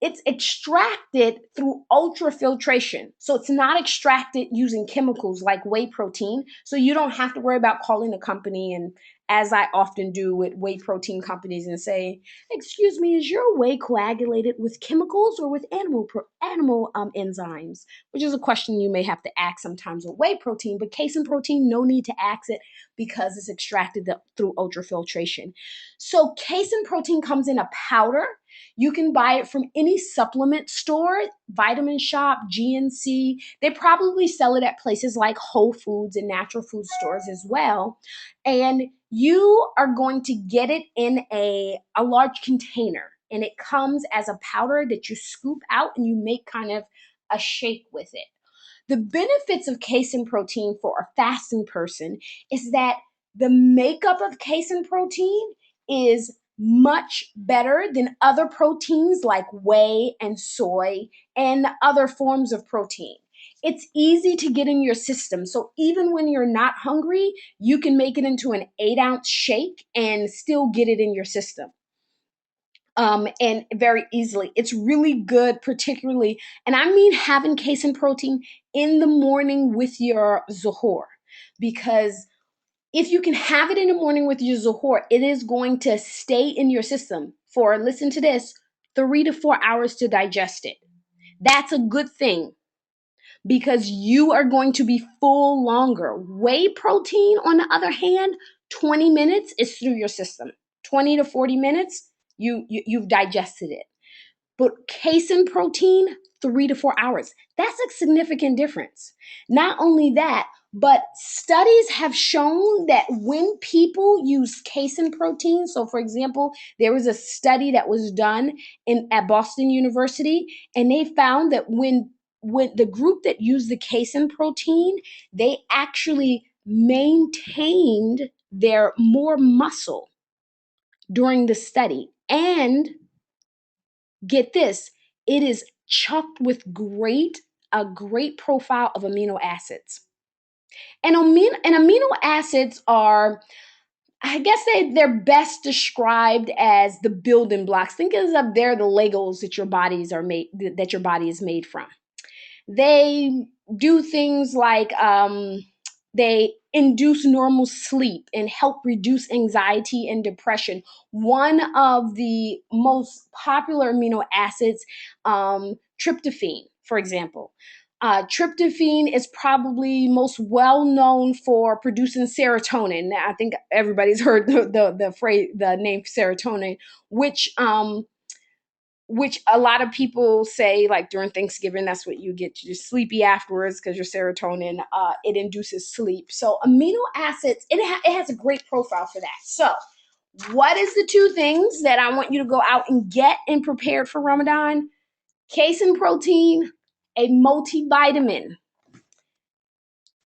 It's extracted through ultrafiltration. So it's not extracted using chemicals like whey protein. So you don't have to worry about calling the company, and as I often do with whey protein companies, and say, excuse me, is your whey coagulated with chemicals or with animal enzymes? Which is a question you may have to ask sometimes with whey protein, but casein protein, no need to ask it because it's extracted through ultrafiltration. So casein protein comes in a powder. You can buy it from any supplement store, Vitamin Shop, GNC. They probably sell it at places like Whole Foods and natural food stores as well. And you are going to get it in a large container. And it comes as a powder that you scoop out and you make kind of a shake with it. The benefits of casein protein for a fasting person is that the makeup of casein protein is much better than other proteins like whey and soy and other forms of protein. It's easy to get in your system. So even when you're not hungry, you can make it into an 8-ounce shake and still get it in your system. And very easily. It's really good, particularly, and I mean having casein protein in the morning with your zuhur, because if you can have it in the morning with your zuhur, it is going to stay in your system for, listen to this, 3 to 4 hours to digest it. That's a good thing because you are going to be full longer. Whey protein, on the other hand, 20 minutes is through your system. 20 to 40 minutes, you've digested it. But casein protein, 3 to 4 hours. That's a significant difference. Not only that, but studies have shown that when people use casein protein, so for example, there was a study that was done at Boston University, and they found that when the group that used the casein protein, they actually maintained their more muscle during the study. And get this, it is chucked with a great profile of amino acids. And amino acids are, I guess they're best described as the building blocks. Think of they're the Legos that your body is made from. They do things like they induce normal sleep and help reduce anxiety and depression. One of the most popular amino acids, tryptophan, for example. Tryptophan is probably most well known for producing serotonin. I think everybody's heard the name serotonin, which a lot of people say, like during Thanksgiving, that's what you get. You're sleepy afterwards because your serotonin, it induces sleep. So amino acids, it has a great profile for that. So what is the two things that I want you to go out and get and prepared for Ramadan? Casein protein, a multivitamin.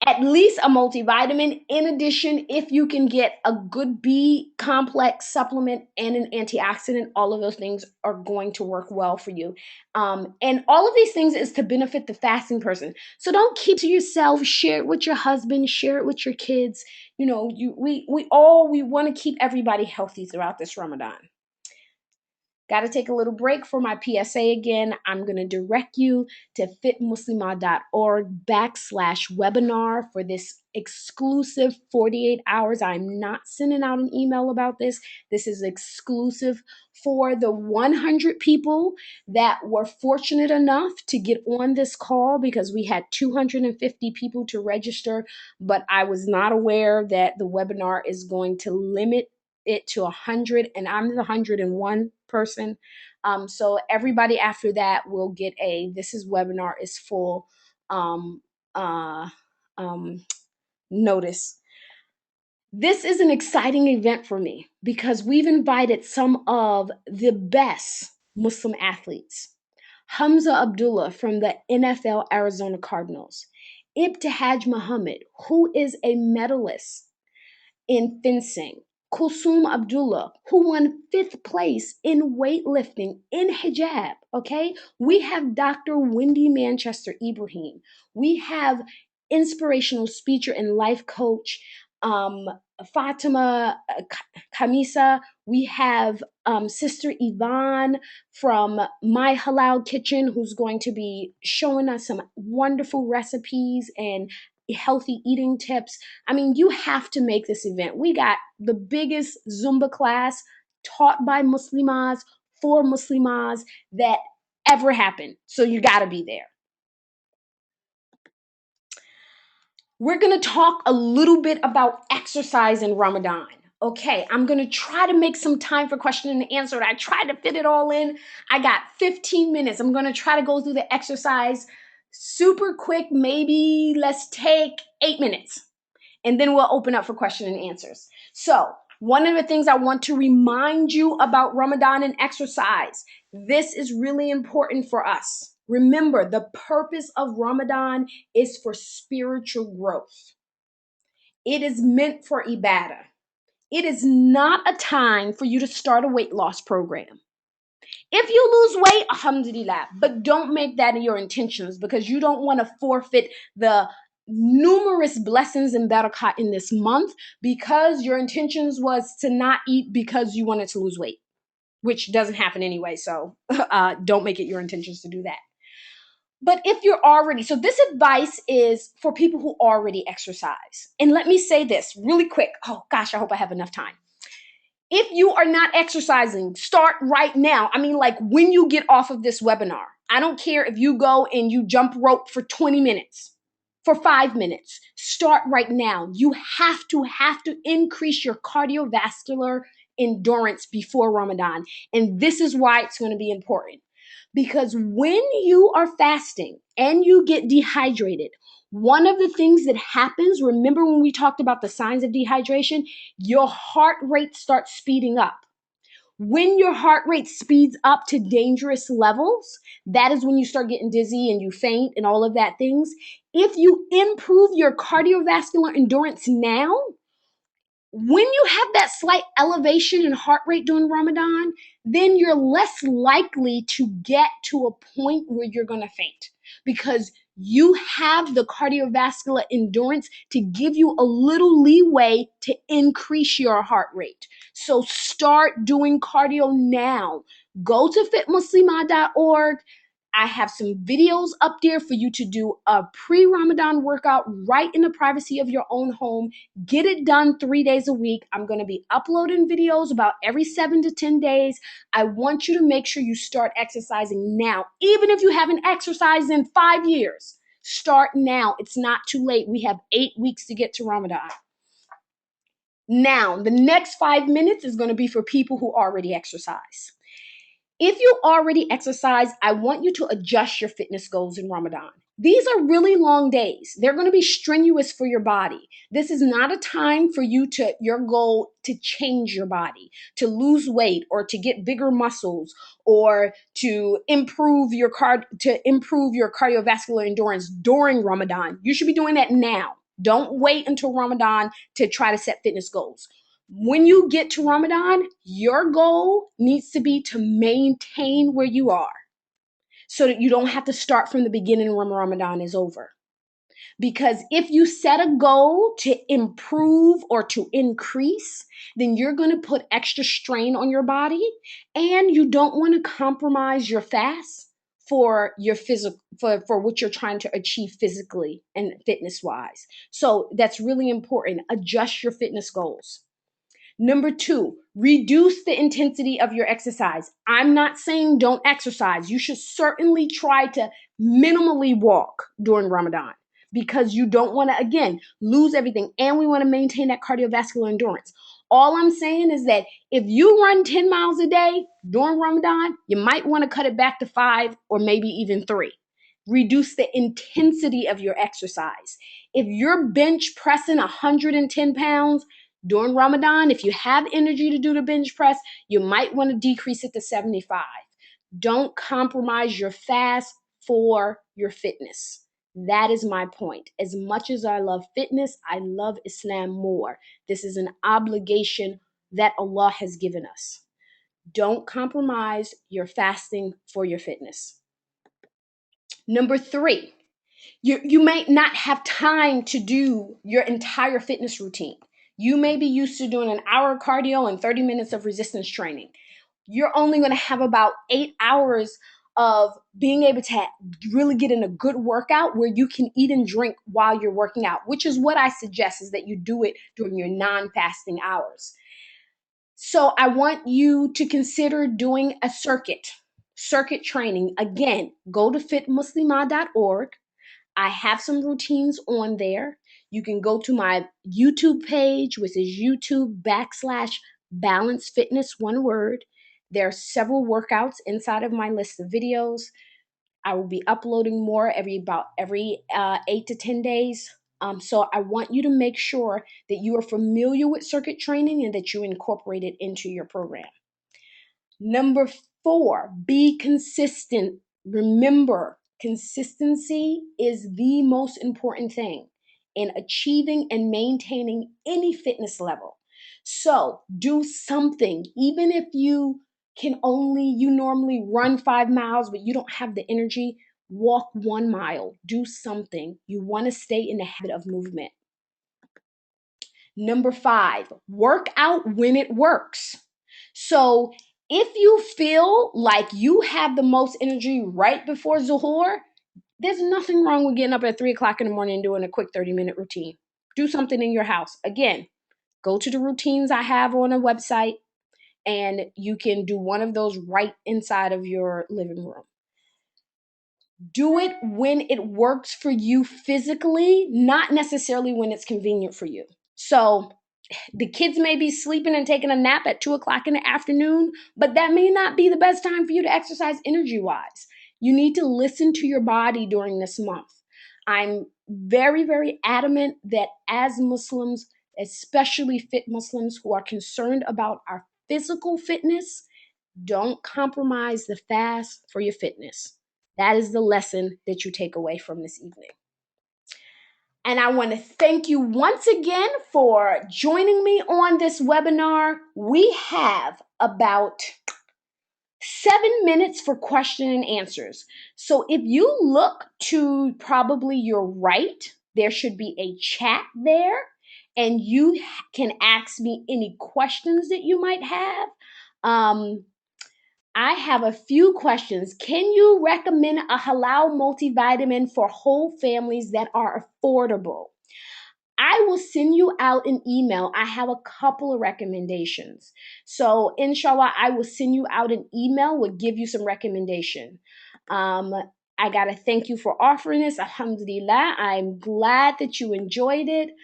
At least a multivitamin. In addition, if you can get a good B complex supplement and an antioxidant, all of those things are going to work well for you. And all of these things is to benefit the fasting person. So don't keep to yourself. Share it with your husband. Share it with your kids. You know, we want to keep everybody healthy throughout this Ramadan. Got to take a little break for my PSA again. I'm going to direct you to fitmuslimah.org/webinar for this exclusive 48 hours. I'm not sending out an email about this. This is exclusive for the 100 people that were fortunate enough to get on this call, because we had 250 people to register, but I was not aware that the webinar is going to limit it to 100, and I'm the 101 person. So everybody after that will get this webinar is full uh, notice. This is an exciting event for me because we've invited some of the best Muslim athletes. Hamza Abdullah from the NFL Arizona Cardinals. Ibtihaj Muhammad, who is a medalist in fencing. Kulsum Abdullah, who won 5th place in weightlifting in hijab, okay? We have Dr. Wendy Manchester Ibrahim. We have inspirational speaker and life coach, Fatima Kamisa. We have Sister Yvonne from My Halal Kitchen, who's going to be showing us some wonderful recipes and healthy eating tips. I mean, you have to make this event. We got the biggest Zumba class taught by Muslimahs for Muslimahs that ever happened. So you got to be there. We're going to talk a little bit about exercise in Ramadan. Okay, I'm going to try to make some time for question and answer. I tried to fit it all in. I got 15 minutes. I'm going to try to go through the exercise super quick. Maybe let's take 8 minutes, and then we'll open up for question and answers. So, one of the things I want to remind you about Ramadan and exercise, this is really important for us. Remember, the purpose of Ramadan is for spiritual growth. It is meant for ibadah. It is not a time for you to start a weight loss program. If you lose weight, alhamdulillah, but don't make that your intentions, because you don't want to forfeit the numerous blessings and barakah in this month because your intentions was to not eat because you wanted to lose weight, which doesn't happen anyway. So don't make it your intentions to do that. But if you're already, so this advice is for people who already exercise. And let me say this really quick. Oh gosh, I hope I have enough time. If you are not exercising, start right now. I mean, like when you get off of this webinar, I don't care if you go and you jump rope for 20 minutes, for 5 minutes, start right now. You have to increase your cardiovascular endurance before Ramadan. And this is why it's going to be important. Because when you are fasting and you get dehydrated, one of the things that happens, remember when we talked about the signs of dehydration, your heart rate starts speeding up. When your heart rate speeds up to dangerous levels, that is when you start getting dizzy and you faint and all of that things. If you improve your cardiovascular endurance now, when you have that slight elevation in heart rate during Ramadan, then you're less likely to get to a point where you're going to faint because you have the cardiovascular endurance to give you a little leeway to increase your heart rate. So start doing cardio now. Go to fitmuslimah.org. I have some videos up there for you to do a pre-Ramadan workout right in the privacy of your own home. Get it done 3 days a week. I'm going to be uploading videos about every 7 to 10 days. I want you to make sure you start exercising now. Even if you haven't exercised in 5 years, start now. It's not too late. We have 8 weeks to get to Ramadan. Now, the next 5 minutes is going to be for people who already exercise. If you already exercise, I want you to adjust your fitness goals in Ramadan. These are really long days. They're going to be strenuous for your body. This is not a time for your goal to change your body, to lose weight or to get bigger muscles or to improve your cardiovascular endurance during Ramadan. You should be doing that now. Don't wait until Ramadan to try to set fitness goals. When you get to Ramadan, your goal needs to be to maintain where you are so that you don't have to start from the beginning when Ramadan is over. Because if you set a goal to improve or to increase, then you're going to put extra strain on your body, and you don't want to compromise your fast for your physical, for what you're trying to achieve physically and fitness wise. So that's really important. Adjust your fitness goals. Number 2, reduce the intensity of your exercise. I'm not saying don't exercise. You should certainly try to minimally walk during Ramadan because you don't want to, again, lose everything. And we want to maintain that cardiovascular endurance. All I'm saying is that if you run 10 miles a day during Ramadan, you might want to cut it back to 5 or maybe even 3. Reduce the intensity of your exercise. If you're bench pressing 110 pounds, during Ramadan, if you have energy to do the bench press, you might want to decrease it to 75. Don't compromise your fast for your fitness. That is my point. As much as I love fitness, I love Islam more. This is an obligation that Allah has given us. Don't compromise your fasting for your fitness. Number 3, you may not have time to do your entire fitness routine. You may be used to doing an hour of cardio and 30 minutes of resistance training. You're only going to have about 8 hours of being able to really get in a good workout where you can eat and drink while you're working out, which is what I suggest is that you do it during your non-fasting hours. So I want you to consider doing a circuit training. Again, go to fitmuslimah.org. I have some routines on there. You can go to my YouTube page, which is YouTube/Balance Fitness, one word. There are several workouts inside of my list of videos. I will be uploading more every 8 to 10 days. So I want you to make sure that you are familiar with circuit training and that you incorporate it into your program. Number 4, be consistent. Remember, consistency is the most important thing in achieving and maintaining any fitness level. So do something, even if you normally run 5 miles, but you don't have the energy, walk 1 mile, do something. You want to stay in the habit of movement. Number 5, work out when it works. So if you feel like you have the most energy right before Zuhur, there's nothing wrong with getting up at 3 o'clock in the morning and doing a quick 30-minute routine. Do something in your house. Again, go to the routines I have on a website, and you can do one of those right inside of your living room. Do it when it works for you physically, not necessarily when it's convenient for you. So the kids may be sleeping and taking a nap at 2 o'clock in the afternoon, but that may not be the best time for you to exercise energy-wise. You need to listen to your body during this month. I'm very, very adamant that as Muslims, especially fit Muslims who are concerned about our physical fitness, don't compromise the fast for your fitness. That is the lesson that you take away from this evening. And I want to thank you once again for joining me on this webinar. We have about 7 minutes for question and answers. So if you look to probably your right, there should be a chat there, and you can ask me any questions that you might have. I have a few questions. Can you recommend a halal multivitamin for whole families that are affordable? I will send you out an email. I have a couple of recommendations. So inshallah, I will send you out an email, will give you some recommendation. I got to thank you for offering this. Alhamdulillah. I'm glad that you enjoyed it.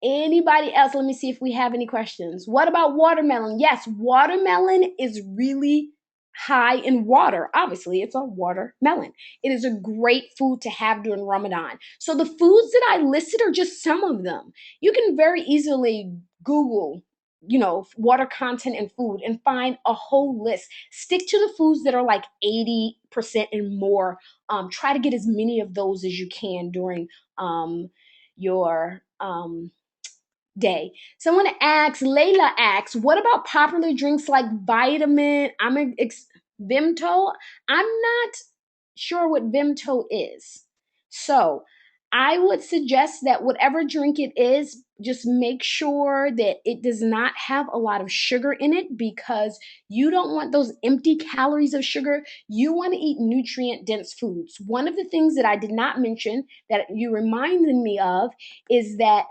Anybody else? Let me see if we have any questions. What about watermelon? Yes, watermelon is really high in water. Obviously, it's a watermelon. It is a great food to have during Ramadan. So the foods that I listed are just some of them. You can very easily Google, water content in food and find a whole list. Stick to the foods that are like 80% and more. Try to get as many of those as you can during your day. Someone asks, Layla asks, what about popular drinks like Vimto? I'm not sure what Vimto is. So I would suggest that whatever drink it is, just make sure that it does not have a lot of sugar in it, because you don't want those empty calories of sugar. You want to eat nutrient dense foods. One of the things that I did not mention that you reminded me of is that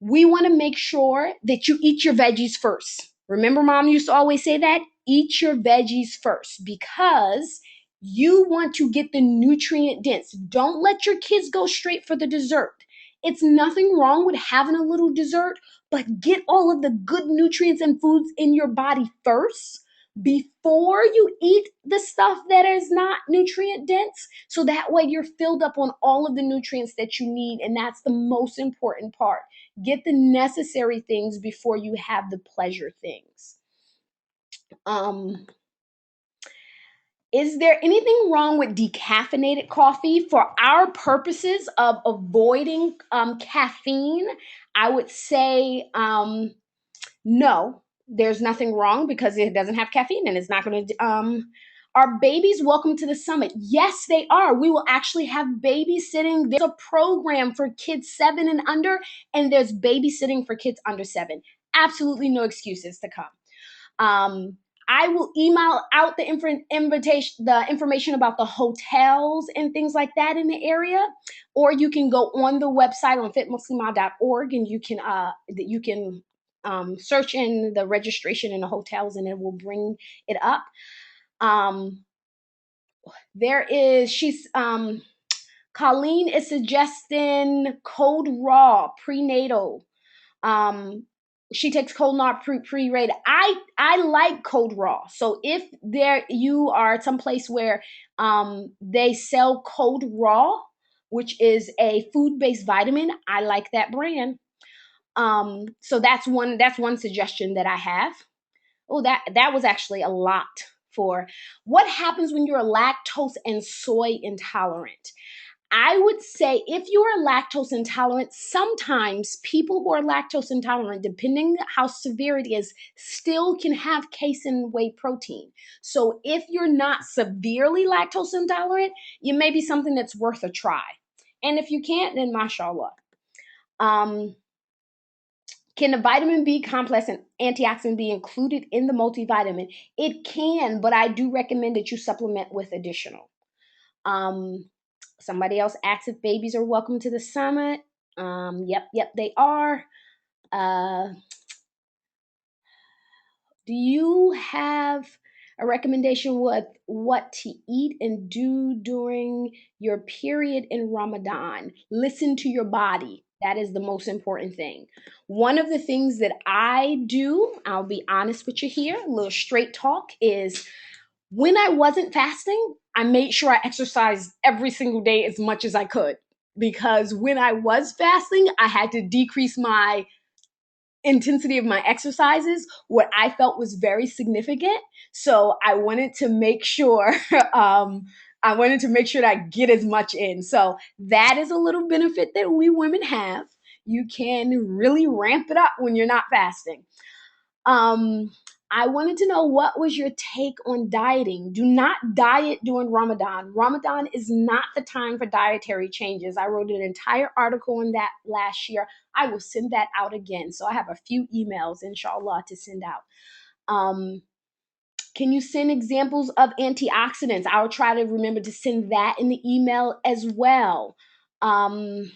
we want to make sure that you eat your veggies first. Remember, mom used to always say that? Eat your veggies first, because you want to get the nutrient dense. Don't let your kids go straight for the dessert. It's nothing wrong with having a little dessert, but get all of the good nutrients and foods in your body first before you eat the stuff that is not nutrient dense. So that way you're filled up on all of the nutrients that you need. And that's the most important part. Get the necessary things before you have the pleasure things. Is there anything wrong with decaffeinated coffee? For our purposes of avoiding caffeine, I would say no, there's nothing wrong, because it doesn't have caffeine and it's not going to. Are babies welcome to the summit? Yes, they are. We will actually have babysitting. There's a program for kids 7 and under, and there's babysitting for kids under 7. Absolutely no excuses to come. I will email out the information about the hotels and things like that in the area, or you can go on the website on fitmuslimah.org, and you can search in the registration in the hotels, and it will bring it up. Colleen is suggesting cold raw prenatal. She takes cold raw pre-rated. I like cold raw. So if there you are someplace where they sell cold raw, which is a food-based vitamin, I like that brand. So that's one suggestion that I have. Oh, that was actually a lot for what happens when you're lactose and soy intolerant. I would say if you are lactose intolerant, sometimes people who are lactose intolerant, depending how severe it is, still can have casein whey protein. So if you're not severely lactose intolerant, it may be something that's worth a try. And if you can't, then mashallah. Um, can the vitamin B complex and antioxidant be included in the multivitamin? It can, but I do recommend that you supplement with additional. Um, Somebody else asked if babies are welcome to the summit. Yep, they are. Uh, do you have a recommendation with what to eat and do during your period in Ramadan? Listen to your body. That is the most important thing. One of the things that I do, I'll be honest with you here, a little straight talk, is when I wasn't fasting, I made sure I exercised every single day as much as I could. Because when I was fasting, I had to decrease my intensity of my exercises, what I felt was very significant. So I wanted to make sure that I get as much in. So that is a little benefit that we women have. You can really ramp it up when you're not fasting. Um, I wanted to know what was your take on dieting. Do not diet during Ramadan. Ramadan is not the time for dietary changes. I wrote an entire article on that last year. I will send that out again. So I have a few emails, inshallah, to send out. Um, can you send examples of antioxidants? I'll try to remember to send that in the email as well. Um,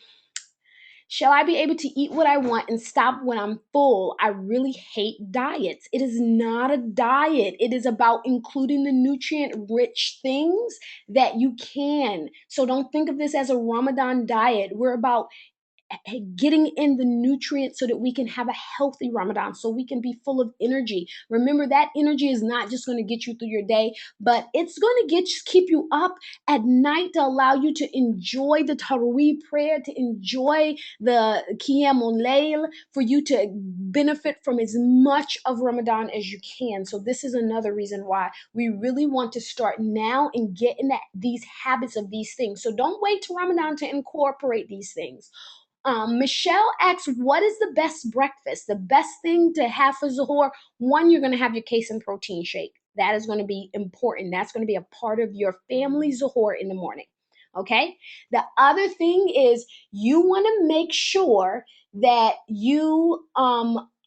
Shall I be able to eat what I want and stop when I'm full? I really hate diets. It is not a diet. It is about including the nutrient rich things that you can. So don't think of this as a Ramadan diet. We're about getting in the nutrients so that we can have a healthy Ramadan, so we can be full of energy. Remember, that energy is not just going to get you through your day, but it's going to keep you up at night to allow you to enjoy the Taraweeh prayer, to enjoy the Qiyamul Layl, for you to benefit from as much of Ramadan as you can. So this is another reason why we really want to start now and get in these habits of these things. So don't wait to Ramadan to incorporate these things. Michelle asks, what is the best breakfast? The best thing to have for Zuhur? One, you're going to have your casein protein shake. That is going to be important. That's going to be a part of your family Zuhur in the morning. Okay. The other thing is you want to make sure that you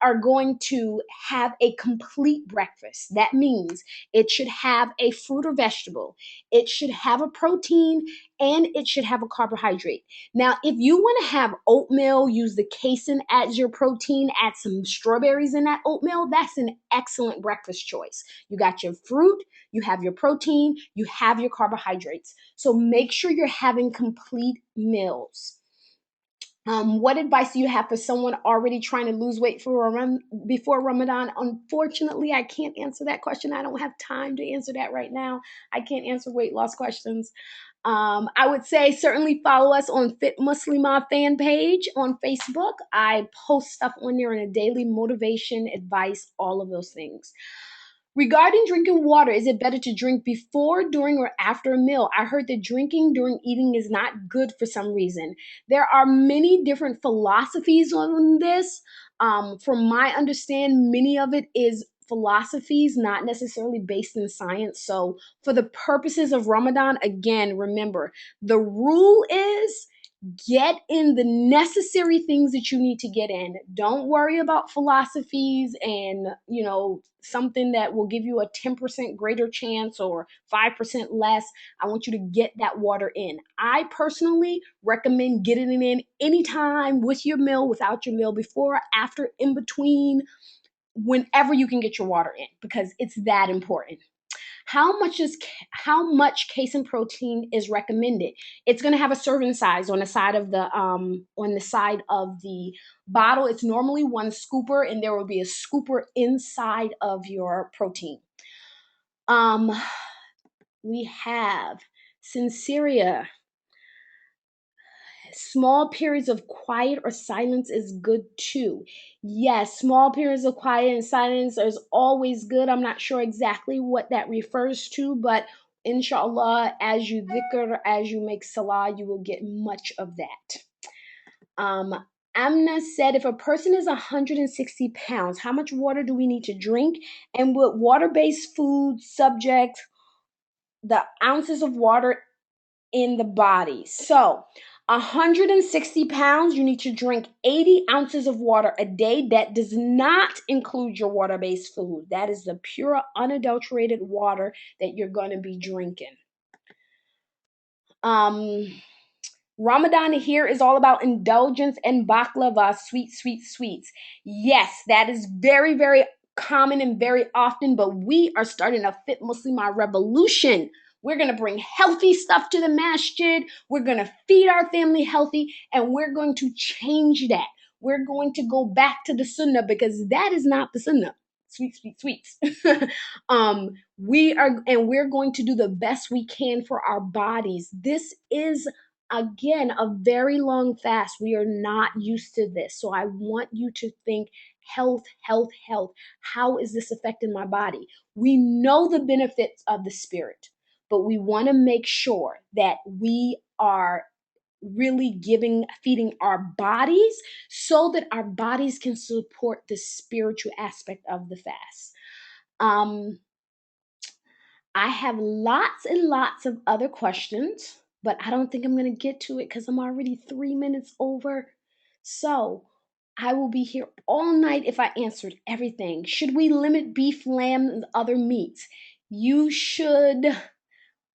are going to have a complete breakfast. That means it should have a fruit or vegetable. It should have a protein and it should have a carbohydrate. Now, if you want to have oatmeal, use the casein as your protein, add some strawberries in that oatmeal, that's an excellent breakfast choice. You got your fruit, you have your protein, you have your carbohydrates. So make sure you're having complete meals. What advice do you have for someone already trying to lose weight before Ramadan? Unfortunately, I can't answer that question. I don't have time to answer that right now. I can't answer weight loss questions. I would say certainly follow us on Fit Muslimah fan page on Facebook. I post stuff on there on a daily motivation, advice, all of those things. Regarding drinking water, is it better to drink before, during, or after a meal? I heard that drinking during eating is not good for some reason. There are many different philosophies on this. From my understanding, many of it is philosophies, not necessarily based in science. So, for the purposes of Ramadan, again, remember the rule is get in the necessary things that you need to get in. Don't worry about philosophies and, something that will give you a 10% greater chance or 5% less. I want you to get that water in. I personally recommend getting it in anytime, with your meal, without your meal, before, after, in between, whenever you can get your water in, because it's that important. How much casein protein is recommended? It's going to have a serving size on the side of the bottle. It's normally 1 scooper, and there will be a scooper inside of your protein. We have Sinceria. Small periods of quiet or silence is good too. Yes, small periods of quiet and silence is always good. I'm not sure exactly what that refers to, but inshallah, as you dhikr, as you make salah, you will get much of that. Amna said, if a person is 160 pounds, how much water do we need to drink? And with water-based food subject, the ounces of water in the body. So 160 pounds, you need to drink 80 ounces of water a day. That does not include your water-based food. That is the pure, unadulterated water that you're going to be drinking. Ramadan here is all about indulgence and baklava, sweets. Yes, that is very, very common and very often, but we are starting a Fit Muslimah revolution. We're going to bring healthy stuff to the masjid. We're going to feed our family healthy, and we're going to change that. We're going to go back to the sunnah, because that is not the sunnah. Sweets. We're going to do the best we can for our bodies. This is, again, a very long fast. We are not used to this. So I want you to think health. How is this affecting my body? We know the benefits of the spirit, but we want to make sure that we are really feeding our bodies so that our bodies can support the spiritual aspect of the fast. I have lots and lots of other questions, but I don't think I'm going to get to it because I'm already 3 minutes over. So I will be here all night if I answered everything. Should we limit beef, lamb, and other meats? You should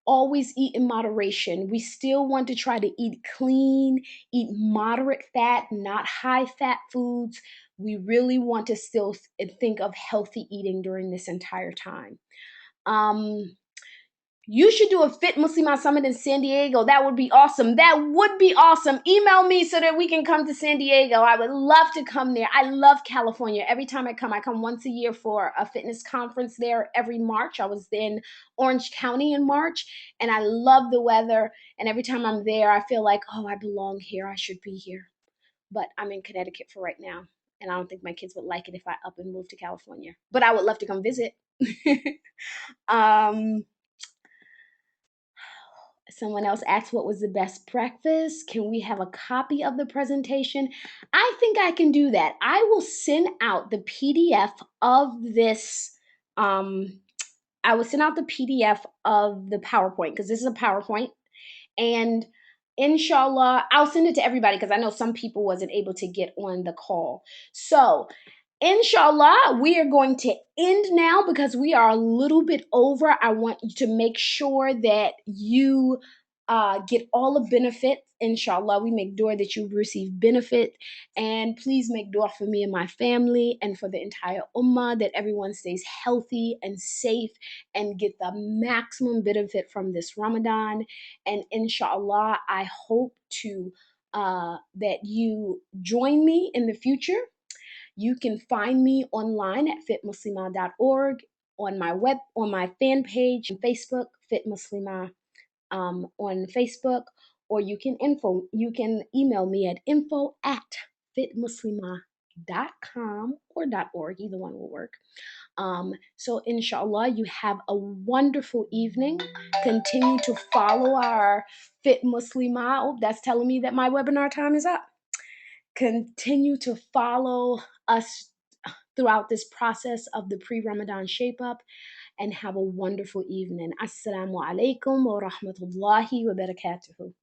always eat in moderation. We still want to try to eat clean, eat moderate fat, not high fat foods. We really want to still think of healthy eating during this entire time. You should do a Fit Muslimah Summit in San Diego. That would be awesome. Email me so that we can come to San Diego. I would love to come there. I love California. Every time I come once a year for a fitness conference there every March. I was in Orange County in March, and I love the weather. And every time I'm there, I feel like, oh, I belong here. I should be here. But I'm in Connecticut for right now, and I don't think my kids would like it if I up and move to California. But I would love to come visit. Someone else asked what was the best breakfast. Can we have a copy of the presentation? I think I can do that. I will send out the PDF of this. I will send out the PDF of the PowerPoint, because this is a PowerPoint. And inshallah, I'll send it to everybody because I know some people wasn't able to get on the call. So inshallah, we are going to end now because we are a little bit over. I want you to make sure that you get all the benefits. Inshallah, we make dua that you receive benefit. And please make dua for me and my family and for the entire ummah, that everyone stays healthy and safe and get the maximum benefit from this Ramadan. And inshallah, I hope to that you join me in the future. You can find me online at fitmuslimah.org, on my fan page on Facebook, Fit Muslimah on Facebook, or you can email me at info@fitmuslimah.com or .org. Either one will work. So inshallah, you have a wonderful evening. Continue to follow our Fit Muslimah. Oh, that's telling me that my webinar time is up. Continue to follow us throughout this process of the pre-Ramadan shape up, and have a wonderful evening. Assalamu alaikum wa rahmatullahi wa barakatuhu.